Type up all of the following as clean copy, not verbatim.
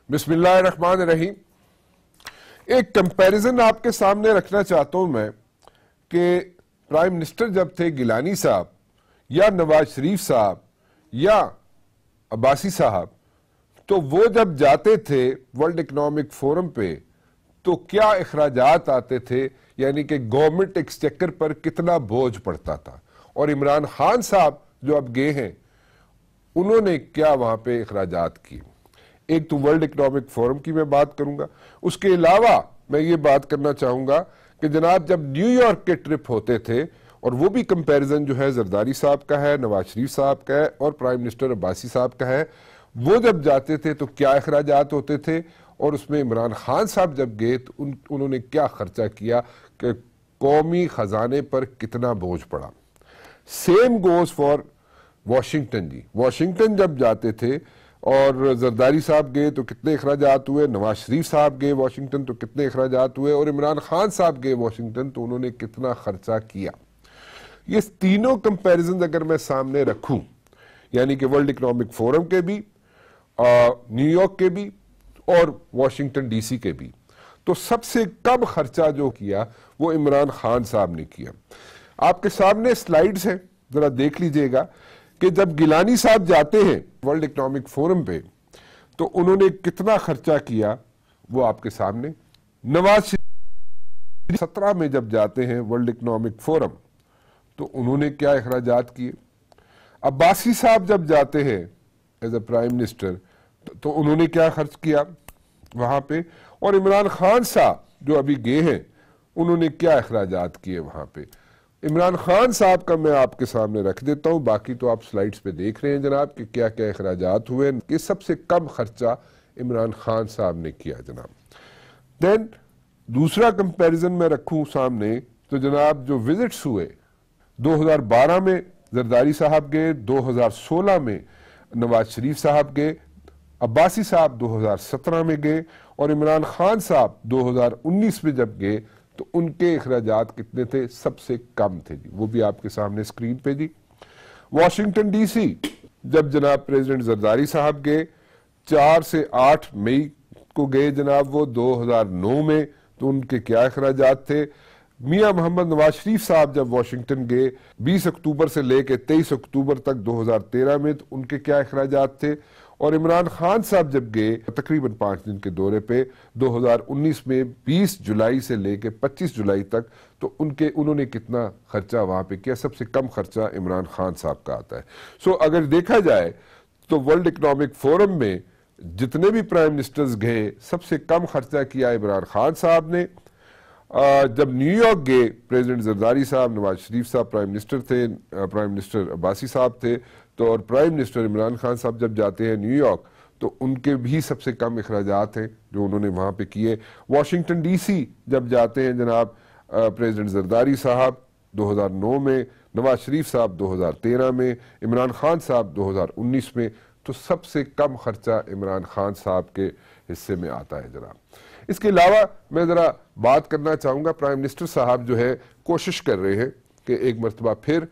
بسم اللہ الرحمن الرحیم۔ ایک کمپیریزن آپ کے سامنے رکھنا چاہتا ہوں میں کہ پرائم منسٹر جب تھے گیلانی صاحب یا نواز شریف صاحب یا عباسی صاحب، تو وہ جب جاتے تھے ورلڈ اکنامک فورم پہ تو کیا اخراجات آتے تھے، یعنی کہ گورنمنٹ ایکسچیکر پر کتنا بوجھ پڑتا تھا، اور عمران خان صاحب جو اب گئے ہیں انہوں نے کیا وہاں پہ اخراجات کی۔ ایک تو ورلڈ اکنامک فورم کی میں بات کروں گا، اس کے علاوہ میں یہ بات کرنا چاہوں گا کہ جناب جب نیو یارک کے ٹرپ ہوتے تھے، اور وہ بھی کمپیریزن جو ہے زرداری صاحب کا ہے، نواز شریف صاحب کا ہے اور پرائم منسٹر عباسی صاحب کا ہے، وہ جب جاتے تھے تو کیا اخراجات ہوتے تھے، اور اس میں عمران خان صاحب جب گئے تو انہوں نے کیا خرچہ کیا کہ قومی خزانے پر کتنا بوجھ پڑا۔ Same goes for Washington ji, Washington جب جاتے تھے اور زرداری صاحب گئے تو کتنے اخراجات ہوئے، نواز شریف صاحب گئے واشنگٹن تو کتنے اخراجات ہوئے، اور عمران خان صاحب گئے واشنگٹن تو انہوں نے کتنا خرچہ کیا۔ یہ تینوں کمپیریزن اگر میں سامنے رکھوں، یعنی کہ ورلڈ اکنامک فورم کے بھی، نیو یارک کے بھی اور واشنگٹن ڈی سی کے بھی، تو سب سے کم خرچہ جو کیا وہ عمران خان صاحب نے کیا۔ آپ کے سامنے سلائیڈز ہیں، ذرا دیکھ لیجئے گا کہ جب گیلانی صاحب جاتے ہیں ورلڈ اکنامک فورم پہ تو انہوں نے کتنا خرچہ کیا، وہ آپ کے سامنے۔ نواز شریف 17 میں جب جاتے ہیں ورلڈ اکنامک فورم تو انہوں نے کیا اخراجات کیے۔ عباسی صاحب جب جاتے ہیں ایز اے پرائم منسٹر تو انہوں نے کیا خرچ کیا وہاں پہ، اور عمران خان صاحب جو ابھی گئے ہیں انہوں نے کیا اخراجات کیے وہاں پہ۔ عمران خان صاحب کا میں آپ کے سامنے رکھ دیتا ہوں، باقی تو آپ سلائیڈز پہ دیکھ رہے ہیں جناب کہ کیا کیا اخراجات ہوئے۔ یہ سب سے کم خرچہ عمران خان صاحب نے کیا جناب۔ دین دوسرا کمپیریزن میں رکھوں سامنے تو جناب جو وزٹس ہوئے 2012 میں زرداری صاحب گئے، 2016 میں نواز شریف صاحب گئے، عباسی صاحب 2017 میں گئے، اور عمران خان صاحب 2019 میں جب گئے تو ان کے اخراجات کتنے تھے، سب سے کم تھے جی، وہ بھی آپ کے سامنے سکرین پہ جی۔ واشنگٹن ڈی سی جب جناب پریزیڈنٹ زرداری صاحب گئے 4 سے 8 مئی کو گئے جناب وہ 2009 میں، تو ان کے کیا اخراجات تھے۔ میاں محمد نواز شریف صاحب جب واشنگٹن گئے 20 اکتوبر سے لے کے 23 اکتوبر تک 2013 میں، تو ان کے کیا اخراجات تھے۔ اور عمران خان صاحب جب گئے تقریباً 5 دن کے دورے پہ 2019 میں 20 جولائی سے لے کے 25 جولائی تک، تو انہوں نے کتنا خرچہ وہاں پہ کیا، سب سے کم خرچہ عمران خان صاحب کا آتا ہے۔ سو اگر دیکھا جائے تو ورلڈ اکنامک فورم میں جتنے بھی پرائم منسٹرز گئے سب سے کم خرچہ کیا عمران خان صاحب نے۔ جب نیو یارک گئے پریزیڈنٹ زرداری صاحب، نواز شریف صاحب پرائم منسٹر تھے، پرائم منسٹر عباسی صاحب تھے، تو اور پرائم منسٹر عمران خان صاحب جب جاتے ہیں نیو یارک تو ان کے بھی سب سے کم اخراجات ہیں جو انہوں نے وہاں پہ کیے۔ واشنگٹن ڈی سی جب جاتے ہیں جناب پریزیڈنٹ زرداری صاحب 2009 میں، نواز شریف صاحب 2013 میں، عمران خان صاحب 2019 میں، تو سب سے کم خرچہ عمران خان صاحب کے حصے میں آتا ہے جناب۔ اس کے علاوہ میں ذرا بات کرنا چاہوں گا، پرائم منسٹر صاحب جو ہے کوشش کر رہے ہیں کہ ایک مرتبہ پھر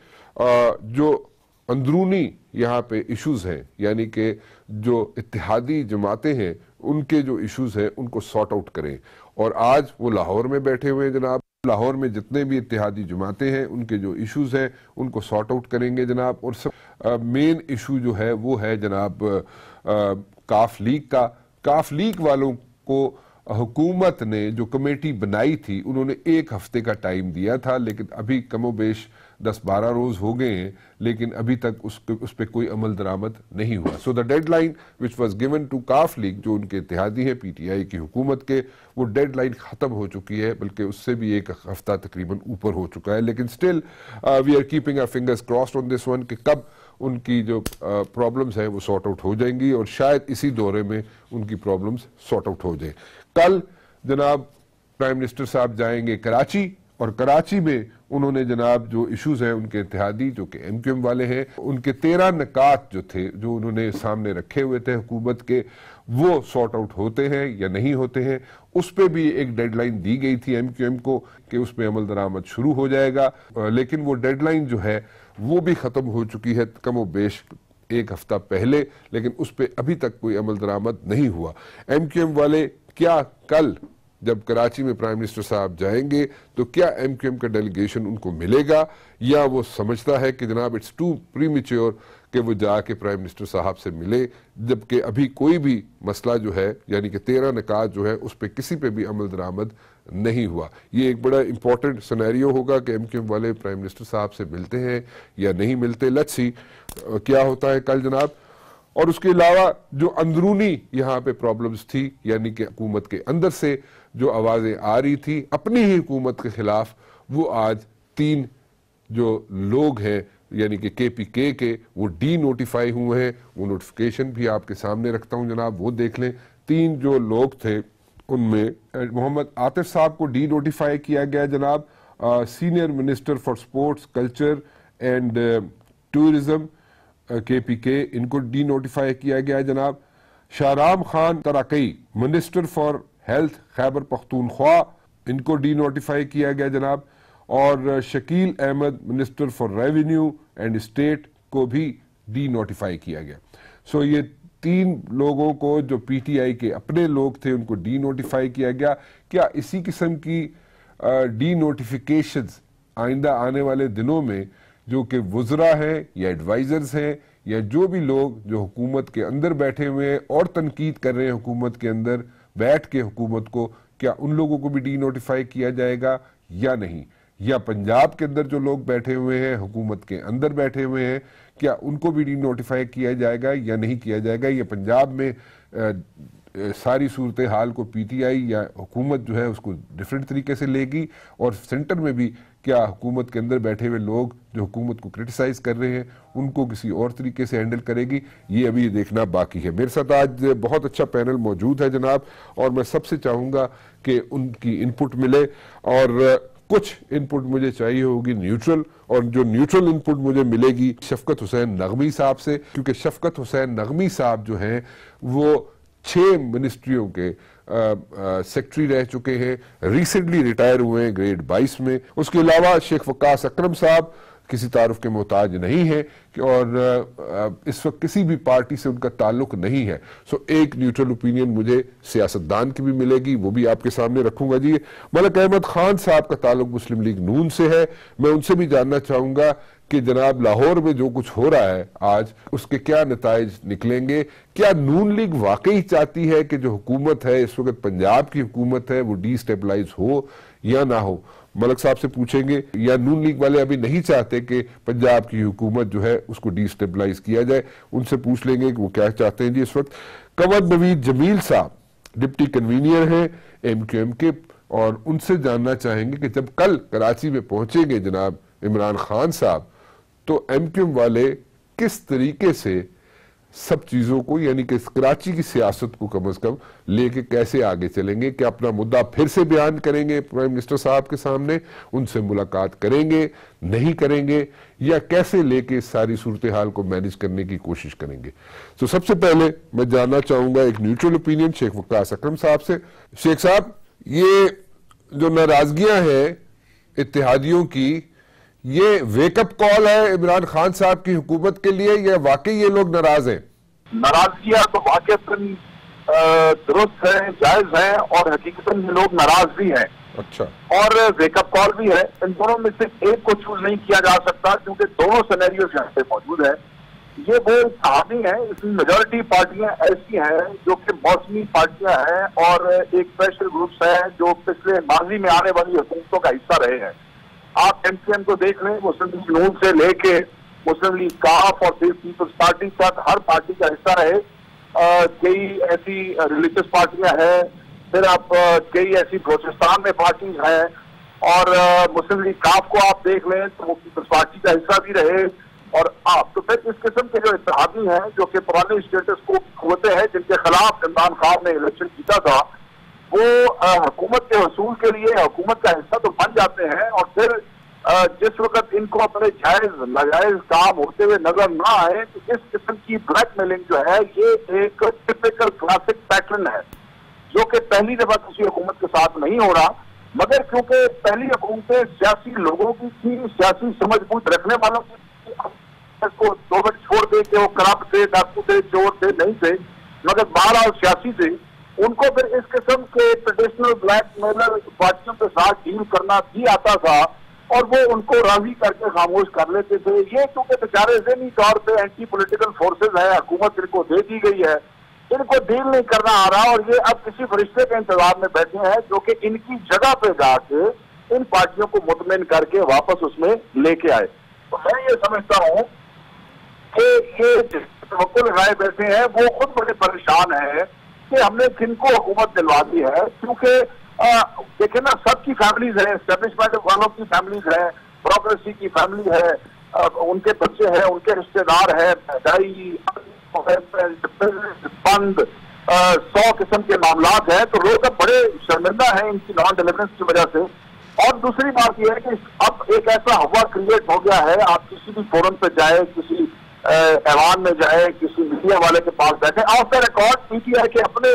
جو اندرونی یہاں پہ ایشوز ہیں، یعنی کہ جو اتحادی جماعتیں ہیں ان کے جو ایشوز ہیں ان کو سارٹ آؤٹ کریں، اور آج وہ لاہور میں بیٹھے ہوئے ہیں جناب۔ لاہور میں جتنے بھی اتحادی جماعتیں ہیں ان کے جو ایشوز ہیں ان کو سارٹ آؤٹ کریں گے جناب۔ اور سب مین ایشو جو ہے وہ ہے جناب کاف لیگ کا۔ کاف لیگ والوں کو حکومت نے جو کمیٹی بنائی تھی انہوں نے 1 ہفتے کا ٹائم دیا تھا، لیکن ابھی کم و بیش 10-12 روز ہو گئے ہیں، لیکن ابھی تک اس پہ کوئی عمل درآمد نہیں ہوا۔ So the deadline which was given to Kaf League, جو ان کے اتحادی ہیں پی ٹی آئی کی حکومت کے، وہ ڈیڈ لائن ختم ہو چکی ہے، بلکہ اس سے بھی 1 ہفتہ تقریباً اوپر ہو چکا ہے، لیکن still we are keeping our fingers crossed on this one کہ کب ان کی جو پرابلمز ہیں وہ سارٹ آؤٹ ہو جائیں گی، اور شاید اسی دورے میں ان کی پرابلمز سارٹ آؤٹ ہو جائیں۔ کل جناب پرائم منسٹر صاحب جائیں گے کراچی، اور کراچی میں انہوں نے جناب جو ایشوز ہیں ان کے اتحادی جو کہ ایم کیو ایم والے ہیں، ان کے 13 نکات جو تھے جو انہوں نے سامنے رکھے ہوئے تھے حکومت کے، وہ سارٹ آؤٹ ہوتے ہیں یا نہیں ہوتے ہیں۔ اس پہ بھی ایک ڈیڈ لائن دی گئی تھی ایم کیو ایم کو کہ اس پہ عمل درآمد شروع ہو جائے گا، لیکن وہ ڈیڈ لائن جو ہے وہ بھی ختم ہو چکی ہے کم و بیش ایک ہفتہ پہلے، لیکن اس پہ ابھی تک کوئی عمل درآمد نہیں ہوا۔ ایم کیو ایم والے کیا کل جب کراچی میں پرائم منسٹر صاحب جائیں گے تو کیا ایم کیو ایم کا ڈیلیگیشن ان کو ملے گا، یا وہ سمجھتا ہے کہ جناب اٹس ٹو پری میچور کہ وہ جا کے پرائم منسٹر صاحب سے ملے، جبکہ ابھی کوئی بھی مسئلہ جو ہے یعنی کہ 13 نکات جو ہے اس پہ کسی پہ بھی عمل درآمد نہیں ہوا۔ یہ ایک بڑا امپورٹنٹ سینیریو ہوگا کہ ایم کیو ایم والے پرائم منسٹر صاحب سے ملتے ہیں یا نہیں ملتے۔ لیٹس سی کیا ہوتا ہے کل جناب۔ اور اس کے علاوہ جو اندرونی یہاں پہ پرابلمز تھی، یعنی کہ حکومت کے اندر سے جو آوازیں آ رہی تھی اپنی ہی حکومت کے خلاف، وہ آج 3 جو لوگ ہیں یعنی کہ کے پی کے وہ ڈی نوٹیفائی ہوئے ہیں۔ وہ نوٹیفیکیشن بھی آپ کے سامنے رکھتا ہوں جناب، وہ دیکھ لیں۔ 3 جو لوگ تھے ان میں محمد عاطف صاحب کو ڈی نوٹیفائی کیا گیا جناب، senior minister for sports culture and tourism کے پی کے، ان کو ڈی نوٹیفائی کیا گیا جناب۔ Shahram Khan Tarakai minister for health Khyber Pakhtunkhwa, ان کو ڈی نوٹیفائی کیا گیا جناب۔ اور Shakeel Ahmad minister for revenue and estate کو بھی ڈی نوٹیفائی کیا گیا۔ سو یہ 3 لوگوں کو جو پی ٹی آئی کے اپنے لوگ تھے ان کو ڈی نوٹیفائی کیا گیا۔ کیا اسی قسم کی ڈی نوٹیفیکیشنز آئندہ آنے والے دنوں میں جو کہ وزراء ہیں یا ایڈوائزرز ہیں یا جو بھی لوگ جو حکومت کے اندر بیٹھے ہوئے ہیں اور تنقید کر رہے ہیں حکومت کے اندر بیٹھ کے حکومت کو، کیا ان لوگوں کو بھی ڈی نوٹیفائی کیا جائے گا یا نہیں؟ یا پنجاب کے اندر جو لوگ بیٹھے ہوئے ہیں حکومت کے اندر بیٹھے ہوئے ہیں، کیا ان کو بھی ڈی نوٹیفائی کیا جائے گا یا نہیں کیا جائے گا؟ یا پنجاب میں ساری صورتحال کو پی ٹی آئی یا حکومت جو ہے اس کو ڈیفرنٹ طریقے سے لے گی، اور سینٹر میں بھی کیا حکومت کے اندر بیٹھے ہوئے لوگ جو حکومت کو کرٹیسائز کر رہے ہیں ان کو کسی اور طریقے سے ہینڈل کرے گی؟ یہ ابھی دیکھنا باقی ہے۔ میرے ساتھ آج بہت اچھا پینل موجود ہے جناب، اور میں سب سے چاہوں گا کہ ان کی انپٹ ملے، اور کچھ انپٹ مجھے چاہیے ہوگی نیوٹرل، اور جو نیوٹرل انپٹ مجھے ملے گی شفقت حسین نغوی صاحب سے، کیونکہ شفقت حسین نغوی صاحب جو ہیں وہ 6 منسٹریوں کے سیکٹری رہ چکے ہیں، ریسنٹلی ریٹائر ہوئے ہیں گریڈ 22 میں۔ اس کے علاوہ شیخ وقاص اکرم صاحب کسی تعارف کے محتاج نہیں ہیں، اور اس وقت کسی بھی پارٹی سے ان کا تعلق نہیں ہے۔ سو ایک نیوٹرل اوپینین مجھے سیاستدان کی بھی ملے گی، وہ بھی آپ کے سامنے رکھوں گا۔ جی ملک احمد خان صاحب کا تعلق مسلم لیگ نون سے ہے، میں ان سے بھی جاننا چاہوں گا کہ جناب لاہور میں جو کچھ ہو رہا ہے آج اس کے کیا نتائج نکلیں گے؟ کیا نون لیگ واقعی چاہتی ہے کہ جو حکومت ہے اس وقت پنجاب کی حکومت ہے وہ ڈی سٹیبلائز ہو یا نہ ہو؟ ملک صاحب سے پوچھیں گے، یا نون لیگ والے ابھی نہیں چاہتے کہ پنجاب کی حکومت جو ہے اس کو ڈی سٹیبلائز کیا جائے؟ ان سے پوچھ لیں گے کہ وہ کیا چاہتے ہیں جی اس وقت۔ قمر نوید جمیل صاحب ڈپٹی کنوینئر ہیں ایم کیو ایم کے، اور ان سے جاننا چاہیں گے کہ جب کل کراچی میں پہنچیں گے جناب عمران خان صاحب تو ایم کیو ایم والے کس طریقے سے سب چیزوں کو یعنی کہ کراچی کی سیاست کو کم از کم لے کے کیسے آگے چلیں گے؟ کہ اپنا مدعا پھر سے بیان کریں گے پرائم منسٹر صاحب کے سامنے، ان سے ملاقات کریں گے نہیں کریں گے، یا کیسے لے کے ساری صورتحال کو مینج کرنے کی کوشش کریں گے؟ تو سب سے پہلے میں جاننا چاہوں گا ایک نیوٹرل اوپینین شیخ وقاص اکرم صاحب سے۔ شیخ صاحب، یہ جو ناراضگیاں ہیں اتحادیوں کی، یہ ویک اپ کال ہے عمران خان صاحب کی حکومت کے لیے، یا واقعی یہ لوگ ناراض ہیں؟ ناراضگیاں تو واقعتاً درست ہیں، جائز ہیں، اور حقیقتاً یہ لوگ ناراض بھی ہیں۔ اچھا، اور ویک اپ کال بھی ہے۔ ان دونوں میں سے ایک کو چوز نہیں کیا جا سکتا کیونکہ دونوں سینیریوز یہاں پہ موجود ہیں۔ یہ وہ اتحادی ہیں، اس میں میجورٹی پارٹیاں ایسی ہیں جو کہ موسمی پارٹیاں ہیں اور ایک پریشر گروپس ہیں جو پچھلے ماضی میں آنے والی حکومتوں کا حصہ رہے ہیں۔ آپ ایم کیو ایم کو دیکھ لیں، مسلم لیگ نون سے لے کے مسلم لیگ کاف اور پیپلز پارٹی تک ہر پارٹی کا حصہ رہے۔ کئی ایسی ریلیجس پارٹیاں ہیں، پھر آپ کئی ایسی بلوچستان میں پارٹیز ہیں، اور مسلم لیگ کاف کو آپ دیکھ لیں تو وہ پیپلز پارٹی کا حصہ بھی رہے۔ اور آپ تو پھر اس قسم کے جو اتحادی ہیں جو کہ پرانے اسٹیٹس کو ہوتے ہیں، جن کے خلاف عمران خان نے الیکشن جیتا تھا، وہ حکومت کے حصول کے لیے حکومت کا حصہ تو بن جاتے ہیں، اور پھر جس وقت ان کو اپنے جائز ناجائز کام ہوتے ہوئے نظر نہ آئے تو اس قسم کی بلیک میلنگ جو ہے یہ ایک ٹپیکل کلاسک پیٹرن ہے جو کہ پہلی دفعہ کسی حکومت کے ساتھ نہیں ہو رہا، مگر کیونکہ پہلی حکومتیں سیاسی لوگوں کی تھی، سیاسی سمجھ بوجھ رکھنے والوں کی تھی، اس کو 2 منٹ چھوڑ دے کہ وہ کرپٹ تھے, ڈاکو تھے, چور تھے, نہیں تھے, مگر بہرحال سیاسی تھے, ان کو پھر اس قسم کے ٹریڈیشنل بلیک میلر پارٹیوں کے ساتھ ڈیل کرنا بھی آتا تھا اور وہ ان کو راضی کر کے خاموش کر لیتے تھے. یہ کیونکہ بیچارے ذہنی طور پہ اینٹی پولیٹیکل فورسز ہیں, حکومت ان کو دے دی گئی ہے, ان کو ڈیل نہیں کرنا آ رہا اور یہ اب کسی فرشتے کے انتظار میں بیٹھے ہیں جو کہ ان کی جگہ پہ جا کے ان پارٹیوں کو مطمئن کر کے واپس اس میں لے کے آئے. تو میں یہ سمجھتا ہوں کہ یہ توقع لگائے بیٹھے ہیں وہ خود بڑے پریشان ہیں کہ ہم نے کن کو حکومت دلوا دی ہے, کیونکہ دیکھیں نا سب کی فیملیز ہیں, اسٹیبلشمنٹ والوں کی فیملیز ہیں, بیوروکریسی کی فیملی ہے, ان کے بچے ہیں, ان کے رشتے دار ہیں, مہنگائی, بند, 100 قسم کے معاملات ہیں, تو لوگ اب بڑے شرمندہ ہیں ان کی نان ڈیلیورنس کی وجہ سے. اور دوسری بات یہ ہے کہ اب ایک ایسا ہوا کریٹ ہو گیا ہے, آپ کسی بھی فورم پہ جائے, کسی ایوان میں جائے, کسی میڈیا والے کے پاس بیٹھے, of the record P T I کے اپنے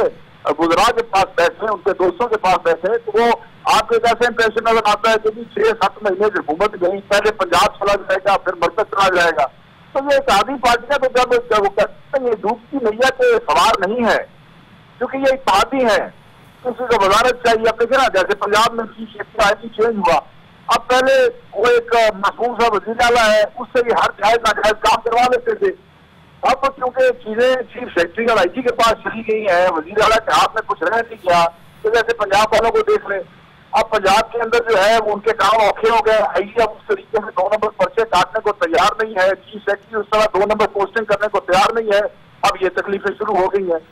گزرا کے پاس بیٹھے, ان کے دوستوں کے پاس بیٹھے, تو وہ آپ کو ایک ایسا امپریشن نظر آتا ہے کہ 6-7 مہینے کی حکومت گئی, پہلے پنجاب چلا جائے گا, پھر مرکز چلا جائے گا. تو یہ اتحادی پارٹیاں تو جب وہ کہتے ہیں یہ ڈوبتی نیا کے سوار نہیں ہے, کیونکہ یہ اتحادی ہیں, کسی کو وزارت چاہیے. اب دیکھیں نا جیسے پنجاب میں چینج ہوا, اب پہلے وہ ایک معصوم سا وزیر اعلیٰ ہے, اس سے یہ ہر جائز ناجائز کام کروا لیتے تھے. اب کیونکہ چیزیں چیف سیکرٹری اور آئی جی کے پاس چلی گئی ہیں, وزیر اعلیٰ کے ہاتھ میں کچھ رہ نہیں گیا, تو جیسے پنجاب والوں کو دیکھ لیں, اب پنجاب کے اندر جو ہے وہ ان کے کام اوکھے ہو گئے. آئی جی اب اس طریقے سے 2 نمبر پرچے کاٹنے کو تیار نہیں ہے, چیف سیکرٹری اس طرح 2 نمبر پوسٹنگ کرنے کو تیار نہیں ہے. اب یہ تکلیفیں شروع ہو گئی ہیں.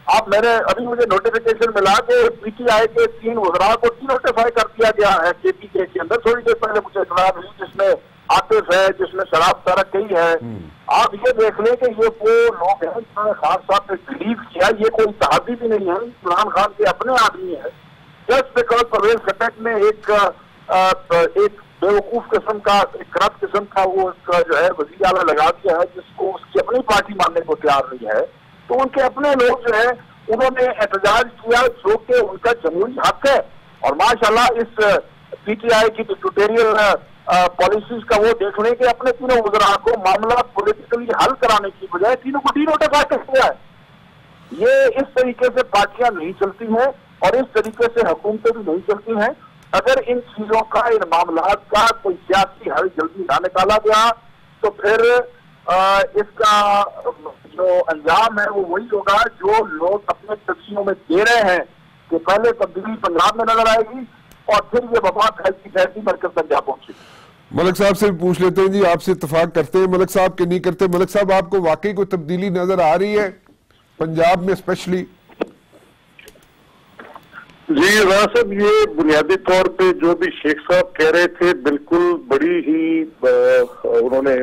اب میں نے ابھی مجھے نوٹیفیکیشن ملا کہ پی ٹی آئی کے 3 وزراء کو ڈی نوٹیفائی کر دیا گیا ہے کے پی کے اندر. تھوڑی دیر پہلے مجھے اطلاع ملی, جس میں عاطف ہے, جس میں شراب سارک کئی ہے. آپ یہ دیکھ لیں کہ یہ وہ لوگ ہیں جنہوں نے خان صاحب نے بلیو کیا, یہ کوئی اتحادی بھی نہیں ہے, عمران خان کے اپنے آدمی ہیں. جسٹ بیکاز پرویز خٹک نے ایک بیوقوف قسم کا, ایک کرپٹ قسم کا وہ جو ہے وزیر اعلیٰ لگا دیا ہے, جس کو اس کی اپنی پارٹی ماننے کو تیار نہیں ہے, تو ان کے اپنے لوگ جو ہے انہوں نے احتجاج کیا, جو کہ ان کا جمہوری حق ہے. اور ماشاءاللہ اس پی ٹی آئی کی ڈکٹیٹوریل پالیسیز کا وہ دیکھ لیں کہ اپنے تینوں وزراء کو معاملہ پولیٹیکلی حل کرانے کی بجائے تینوں کو ڈی نوٹیفائی کر دیا ہے. یہ اس طریقے سے پارٹیاں نہیں چلتی ہیں اور اس طریقے سے حکومتیں بھی نہیں چلتی ہیں. اگر ان چیزوں کا, ان معاملات کا کوئی سیاسی حل جلدی نہ نکالا گیا تو پھر اس کا جو انجام ہے وہ وہی ہوگا جو لوگ اپنے تقسیموں میں دے رہے ہیں, کہ پہلے تبدیلی پنجاب میں نظر آئے گی اور پھر یہ وبا پھیلتی پھیلتی مرکز تک جا پہنچے گی. ملک صاحب سے پوچھ لیتے ہیں جی, آپ سے اتفاق کرتے ہیں ملک صاحب کہ نہیں کرتے؟ ملک صاحب, آپ کو واقعی کوئی تبدیلی نظر آ رہی ہے پنجاب میں اسپیشلی؟ جی راہ صاحب, یہ بنیادی طور پہ جو بھی شیخ صاحب کہہ رہے تھے بالکل بڑی ہی انہوں نے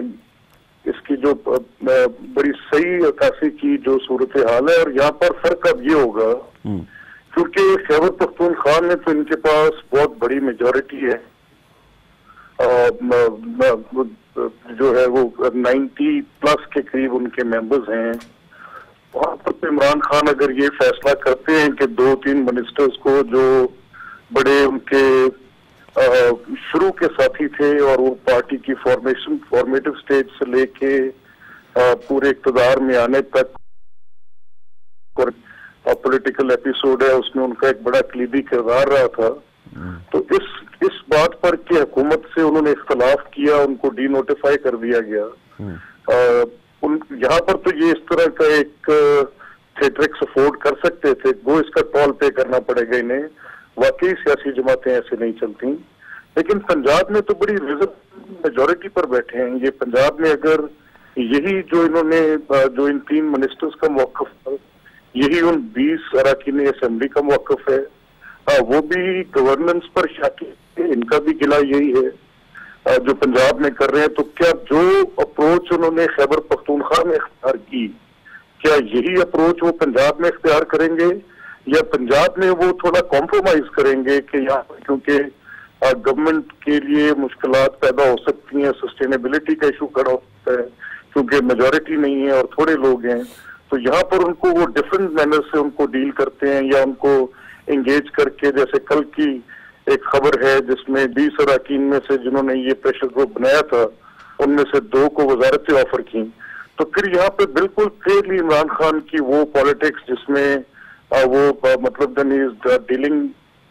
اس کی جو بڑی صحیح عکاسی کی جو صورتحال ہے. اور یہاں پر فرق اب یہ ہوگا کیونکہ خیبر پختونخوا میں تو ان کے پاس بہت بڑی میجورٹی ہے, جو ہے وہ 90+ کے قریب ان کے ممبرز ہیں. وہاں پر عمران خان اگر یہ فیصلہ کرتے ہیں کہ 2-3 منسٹرز کو جو بڑے ان کے شروع کے ساتھی تھے اور وہ پارٹی کی فارمیٹو سٹیج سے لے کے پورے اقتدار میں آنے تک پولیٹیکل ایپیسوڈ ہے, اس میں ان کا ایک بڑا کلیدی کردار رہا تھا. تو اس بات پر کہ حکومت سے انہوں نے اختلاف کیا, ان کو ڈی نوٹیفائی کر دیا گیا. یہاں پر تو یہ اس طرح کا ایک تھیٹرکس افورڈ کر سکتے تھے, وہ اس کا ٹول پے کرنا پڑے گا انہیں. واقعی سیاسی جماعتیں ایسے نہیں چلتی. لیکن پنجاب میں تو بڑی میجورٹی پر بیٹھے ہیں. یہ پنجاب میں اگر یہی جو انہوں نے جو ان 3 منسٹرز کا موقف ہے, یہی ان 20 اراکین اسمبلی کا موقف ہے, وہ بھی گورننس پر شاکی ہے, ان کا بھی گلہ یہی ہے جو پنجاب میں کر رہے ہیں. تو کیا جو اپروچ انہوں نے خیبر پختونخوا میں اختیار کی, کیا یہی اپروچ وہ پنجاب میں اختیار کریں گے, یا پنجاب میں وہ تھوڑا کمپرومائز کریں گے کہ یہاں کیونکہ گورنمنٹ کے لیے مشکلات پیدا ہو سکتی ہیں, سسٹینیبلٹی کا ایشو کھڑا ہو سکتا ہے کیونکہ میجورٹی نہیں ہے اور تھوڑے لوگ ہیں, تو یہاں پر ان کو وہ ڈفرنٹ مینر سے ان کو ڈیل کرتے ہیں یا ان کو انگیج کر کے. جیسے کل کی ایک خبر ہے جس میں 20 اراکین میں سے جنہوں نے یہ پریشر گروپ بنایا تھا, ان میں سے 2 کو وزارتیں آفر کی. تو پھر یہاں پہ بالکل کلیئرلی عمران خان کی وہ پالیٹکس جس میں وہ مطلب then is dealing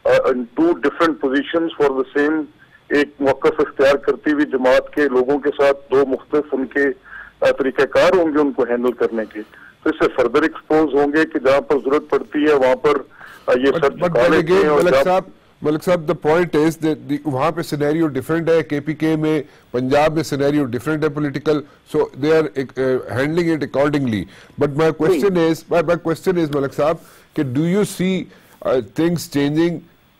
in 2 different positions for the same, ایک موقف اختیار کرتی ہوئی جماعت کے لوگوں کے ساتھ 2 مختلف ان کے طریقہ کار ہوں گے ان کو ہینڈل کرنے کے. تو اس سے فردر ایکسپوز ہوں گے کہ جہاں پر ضرورت پڑتی ہے وہاں پر یہ سب چکا لیتے ہیں. ملک صاحب the point is that وہاں پہ سینیریو ڈیفرنٹ ہے، کے پی کے میں، پنجاب میں سینیریو ڈیفرنٹ ہے political, so they are handling it accordingly. But my question is ملک صاحب کہ do you see things changing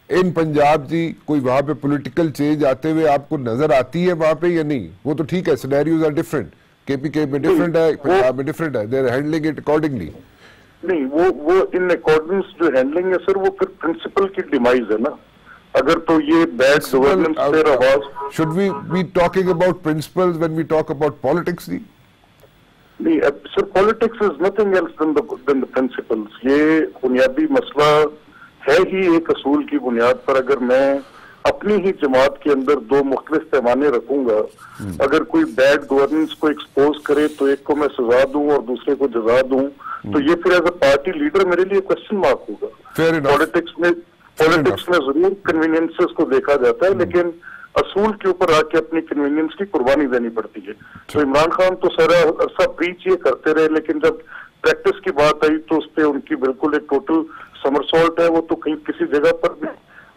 in Punjab جی؟ کوئی وہاں پہ پولیٹیکل چینج آتے ہوئے آپ کو نظر آتی ہے وہاں پہ یا نہیں؟ وہ تو ٹھیک ہے سینیریوز are different، کے پی کے میں ڈیفرنٹ ہے، پنجاب میں ڈیفرنٹ ہے، they are handling it accordingly. نہیں وہ ان اکارڈنس جو ہینڈلنگ ہے سر وہ پھر پرنسپل کی ڈیمائز ہے نا. اگر تو یہ بیڈ گورننس پہ آواز. Should we be talking about principles when we talk about politics? نہیں sir, politics is nothing else than the principles. یہ بنیادی مسئلہ ہے ہی ایک اصول کی بنیاد پر. اگر میں اپنی ہی جماعت کے اندر 2 مختلف پیمانے رکھوں گا، اگر کوئی بیڈ گورننس کو ایکسپوز کرے تو ایک کو میں سزا دوں اور دوسرے کو جزا دوں، تو یہ پھر ایز اے پارٹی لیڈر میرے لیے کوشچن مارک ہوگا. پالیٹکس میں ضرور کنوینئنسز کو دیکھا جاتا ہے لیکن اصول کے اوپر آ کے اپنی کنوینئنس کی قربانی دینی پڑتی ہے. تو عمران خان تو سارا عرصہ پریچ یہ کرتے رہے لیکن جب پریکٹس کی بات آئی تو اس پہ ان کی بالکل ایک ٹوٹل سمرسالٹ ہے. وہ تو کہیں کسی جگہ پر بھی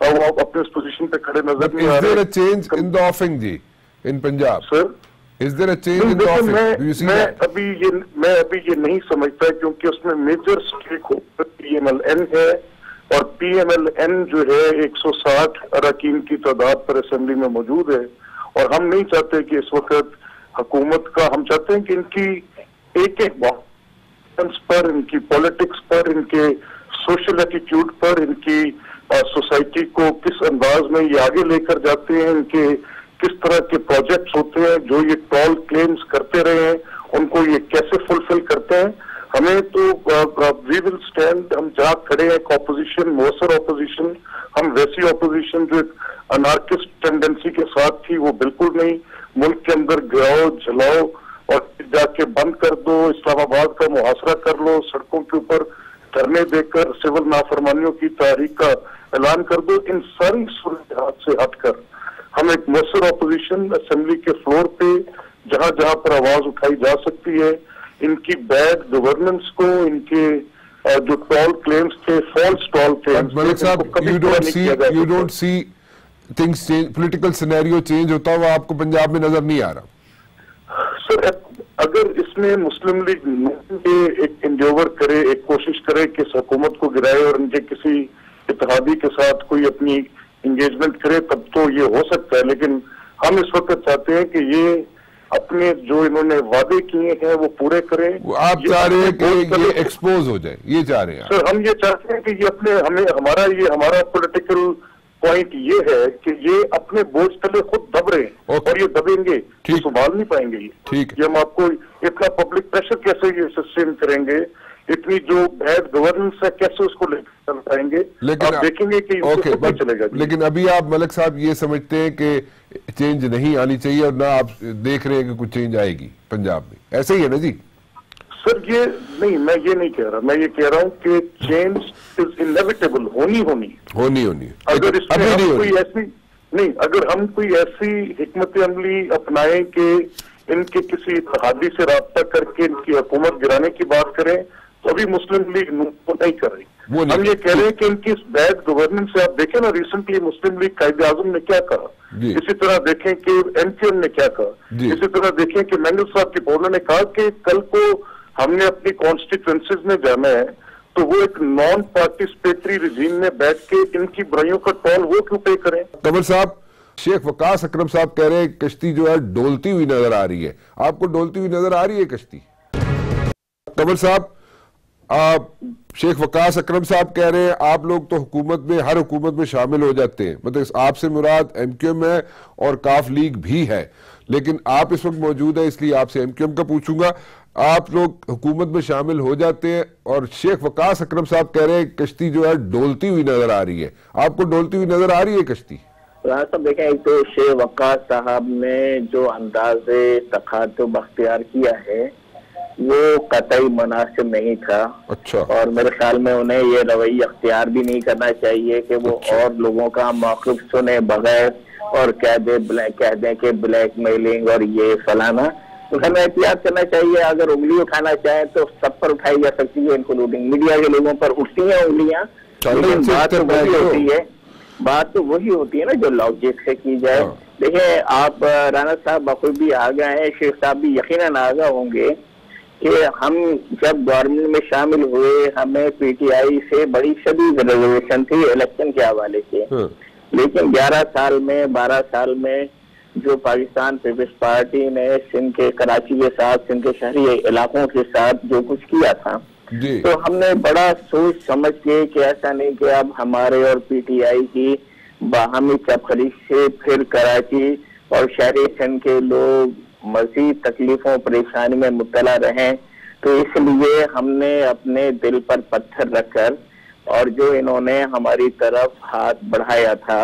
وہ اپنے اس پوزیشن پہ کھڑے نظر نہیں آ رہے. Is there a change in the offing G in Punjab? Sir? Is there a change in the offing? Do you see that? میں ابھی یہ نہیں سمجھتا کیونکہ اس میں major stakeholder P M L N ہے اور پی ایم ایل این جو ہے 160 اراکین کی تعداد پر اسمبلی میں موجود ہے. اور ہم نہیں چاہتے کہ اس وقت حکومت کا، ہم چاہتے ہیں کہ ان کی ایک بات پر، ان کی پالیٹکس پر، ان کے سوشل ایٹیٹیوڈ پر، ان کی سوسائٹی کو کس انداز میں یہ آگے لے کر جاتے ہیں، ان کے کس طرح کے پروجیکٹس ہوتے ہیں، جو یہ ٹال کلیمز کرتے رہے ہیں ان کو یہ کیسے فلفل کرتے ہیں. ہمیں تو وی ول اسٹینڈ، ہم جہاں کھڑے ہیں اپوزیشن، مؤثر اپوزیشن، ہم ویسی اپوزیشن جو ایک انارکسٹ ٹینڈنسی کے ساتھ تھی وہ بالکل نہیں. ملک کے اندر گراؤ جلاؤ اور جا کے بند کر دو، اسلام آباد کا محاصرہ کر لو، سڑکوں کے اوپر دھرنے دے کر سول نافرمانیوں کی تحریک کا اعلان کر دو. ان ساری صورتحال سے ہٹ کر ہم ایک مؤثر اپوزیشن اسمبلی کے فلور پہ جہاں جہاں پر آواز اٹھائی جا سکتی ہے، ان کی بیڈ گورننس کو، ان کے جو ٹال کلیمز تھے، فالس ٹال کلیمز، ملک صاحب you don't see things change، political scenario change ہوتا ہوا آپ کو پنجاب میں نظر نہیں آ رہا؟ سر اگر اس میں مسلم لیگ ایک انڈیور کرے، ایک کوشش کرے کہ اس حکومت کو گرائے اور ان کے کسی اتحادی کے ساتھ کوئی اپنی انگیجمنٹ کرے تب تو یہ ہو سکتا ہے. لیکن ہم اس وقت چاہتے ہیں کہ یہ اپنے جو انہوں نے وعدے کیے ہیں وہ پورے کریں. آپ چاہ رہے ہیں کہ یہ ایکسپوز ہو جائے، یہ چاہ رہے ہیں سر؟ ہم یہ چاہتے ہیں کہ یہ ہمارا پولیٹیکل پوائنٹ یہ ہے کہ یہ اپنے بوجھ تلے خود دب رہے ہیں اور یہ دبیں گے، سنبھال نہیں پائیں گے. یہ ہم آپ کو اتنا پبلک پریشر کیسے یہ سسٹین کریں گے، اتنی جو بیڈ گورننس ہے کیسے اس کو لے کر چل پائیں گے، آپ دیکھیں گے کہ چلے گا. لیکن ابھی آپ ملک صاحب یہ سمجھتے ہیں کہ چینج نہیں آنی چاہیے اور نہ آپ دیکھ رہے ہیں کہ کچھ چینج آئے گی پنجاب میں، ایسے ہی ہے نا جی؟ سر یہ نہیں، میں یہ نہیں کہہ رہا، میں یہ کہہ رہا ہوں کہ چینج از انیویٹیبل، ہونی. اگر اس میں ہم کوئی ایسی حکمت عملی اپنائیں کہ ان کے کسی اتحادی سے رابطہ کر کے ان کی حکومت گرانے کی بات کریں تو ابھی مسلم لیگ نہیں کر رہی. ہم یہ کہہ رہے ہیں کہ ان کی بیڈ گورننس سے آپ دیکھیں نا، ریسنٹلی مسلم لیگ قائد اعظم نے کیا کہا، اسی طرح دیکھیں کہ ایم کیو ایم نے کیا کہا، اسی طرح دیکھیں کہ مینگل صاحب کی انہوں نے کہا کہ کل کو ہم نے اپنی کانسٹیٹوئنسیز میں جانا ہے تو وہ ایک نان پارٹیسپیٹری رجیم میں بیٹھ کے ان کی برائیوں کا ٹول وہ کیوں پے کریں. قمر صاحب، شیخ وقاص اکرم صاحب کہہ رہے ہیں کشتی جو ہے ڈولتی ہوئی نظر آ رہی ہے، آپ کو ڈولتی ہوئی نظر آ رہی ہے کشتی؟ قمر صاحب، شیخ وقاص اکرم صاحب کہہ رہے ہیں آپ لوگ تو حکومت میں، ہر حکومت میں شامل ہو جاتے ہیں، مطلب آپ سے مراد ایم کیو ایم ہے اور کاف لیگ بھی ہے، لیکن آپ اس وقت موجود ہیں اس لیے آپ سے ایم کیو ایم کا پوچھوں گا. آپ لوگ حکومت میں شامل ہو جاتے ہیں اور شیخ وقاص اکرم صاحب کہہ رہے ہیں کشتی جو ہے ڈولتی ہوئی نظر آ رہی ہے، آپ کو ڈولتی ہوئی نظر آ رہی ہے کشتی؟ رانا صاحب دیکھیں، ایک تو شیخ وقاص صاحب نے جو انداز تخاطب اختیار کیا ہے وہ قطعی مناسب نہیں تھا. اچھا. اور میرے خیال میں انہیں یہ رویہ اختیار بھی نہیں کرنا چاہیے کہ وہ اور لوگوں کا موقف سنے بغیر اور کہہ دیں کہ بلیک میلنگ اور یہ فلانا. ہمیں احتیاط کرنا چاہیے. اگر انگلی اٹھانا چاہیں تو سب پر اٹھائی جا سکتی ہے، انکلوڈنگ میڈیا کے لوگوں پر اٹھتی ہیں انگلیاں، لیکن بات تو وہی ہوتی ہے نا جو لاجک سے کی جائے. دیکھیں آپ رانا صاحب بخوبی آگاہ ہیں، شیخ صاحب بھی یقیناً آگاہ ہوں گے کہ ہم جب گورنمنٹ میں شامل ہوئے ہمیں پی ٹی آئی سے بڑی شدید ریزرویشن تھی الیکشن کے حوالے سے، لیکن 11 سال میں 12 سال میں جو پاکستان پیپلز پارٹی نے سندھ کے کراچی کے ساتھ سندھ کے شہری علاقوں کے ساتھ جو کچھ کیا تھا تو ہم نے بڑا سوچ سمجھ کے کہ ایسا نہیں کہ اب ہمارے اور پی ٹی آئی کی باہمی چپخریش سے پھر کراچی اور شہری سندھ کے لوگ مزید تکلیفوں پریشانی میں مبتلا رہیں. تو اس لیے ہم نے اپنے دل پر پتھر رکھ کر اور جو انہوں نے ہماری طرف ہاتھ بڑھایا تھا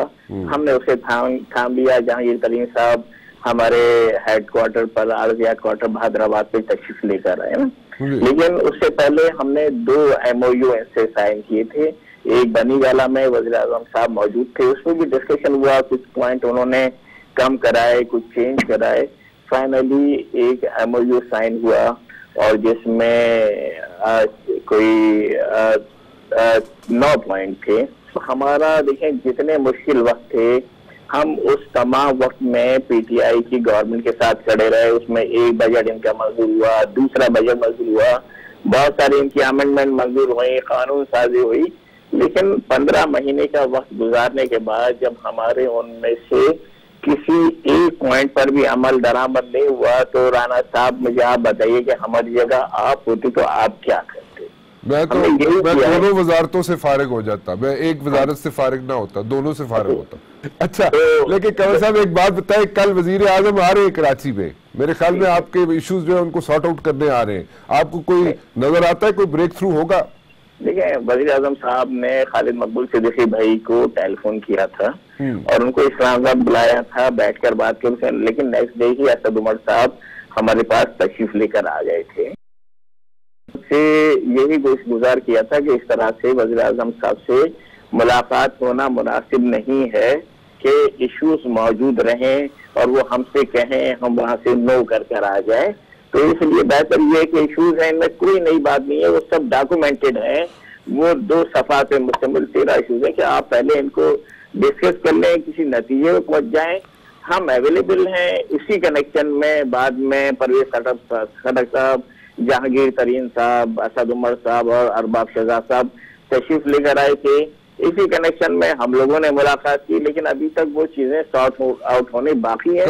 ہم نے اسے تھام لیا. جہانگیر ترین صاحب ہمارے ہیڈ کوارٹر پر عارضی ہیڈ کوارٹر بہادرآباد پہ تشریف لے کر آئے نا، لیکن اس سے پہلے ہم نے 2 MOU سے سائن کیے تھے. ایک بنی والا میں وزیر اعظم صاحب موجود تھے، اس میں بھی ڈسکشن ہوا، کچھ پوائنٹ انہوں نے کم کرائے کچھ چینج کرائے. فائنلی ایک MOU سائن ہوا اور جس میں کوئی 9 پوائنٹ تھے. ہمارا دیکھیں جتنے مشکل وقت تھے ہم اس تمام وقت میں پی ٹی آئی کی گورنمنٹ کے ساتھ کھڑے رہے. اس میں ایک بجٹ ان کا منظور ہوا، دوسرا بجٹ منظور ہوا، بہت ساری ان کی امینڈمنٹ منظور ہوئی، قانون سازی ہوئی. لیکن 15 مہینے کا وقت گزارنے کے بعد جب ہمارے ان میں سے کسی ایک پوائنٹ پر بھی عمل درآمد نہیں ہوا تو رانا صاحب مجھے آپ بتائیے کہ ہماری جگہ آپ ہوتی تو آپ کیا کرتے؟ میں دونوں وزارتوں سے فارغ ہو جاتا، میں ایک وزارت سے فارغ نہ ہوتا، دونوں سے فارغ ہوتا. اچھا لیکن کنور صاحب ایک بات بتائیں، کل وزیر اعظم آ رہے ہیں کراچی میں، میرے خیال میں آپ کے ایشوز جو ہیں ان کو سارٹ آؤٹ کرنے آ رہے ہیں، آپ کو کوئی نظر آتا ہے کوئی بریک تھرو ہوگا؟ دیکھیں وزیر اعظم صاحب نے خالد مقبول صدیقی بھائی کو ٹیلی فون کیا تھا اور ان کو اسلام آباد بلایا تھا بیٹھ کر بات کی، لیکن نیکسٹ ڈے ہی اسد عمر صاحب ہمارے پاس تشریف لے کر آ گئے تھے. سے یہی گزار کیا تھا کہ اس طرح سے وزیر اعظم صاحب سے ملاقات ہونا مناسب نہیں ہے کہ ایشوز موجود رہیں اور وہ ہم سے کہیں ہم وہاں سے نو کر آ جائیں. تو اس لیے بہتر یہ ہے کہ ایشوز ہیں، ان میں کوئی نئی بات نہیں ہے، وہ سب ڈاکومنٹڈ ہیں، وہ 2 صفحات پہ مشتمل 13 ایشوز ہیں کہ آپ پہلے ان کو ڈسکس کر لیں، کسی نتیجے کو پہنچ جائیں. ہم اویلیبل ہیں اسی کنیکشن میں. بعد میں پرویز خٹک صاحب، جہانگیر ترین صاحب، اسد عمر صاحب اور ارباب شہزاد صاحب تشریف لے کر آئے تھے. اسی کنیکشن میں ہم لوگوں نے ملاقات کی، لیکن ابھی تک وہ چیزیں سارٹ آؤٹ ہونے باقی ہیں،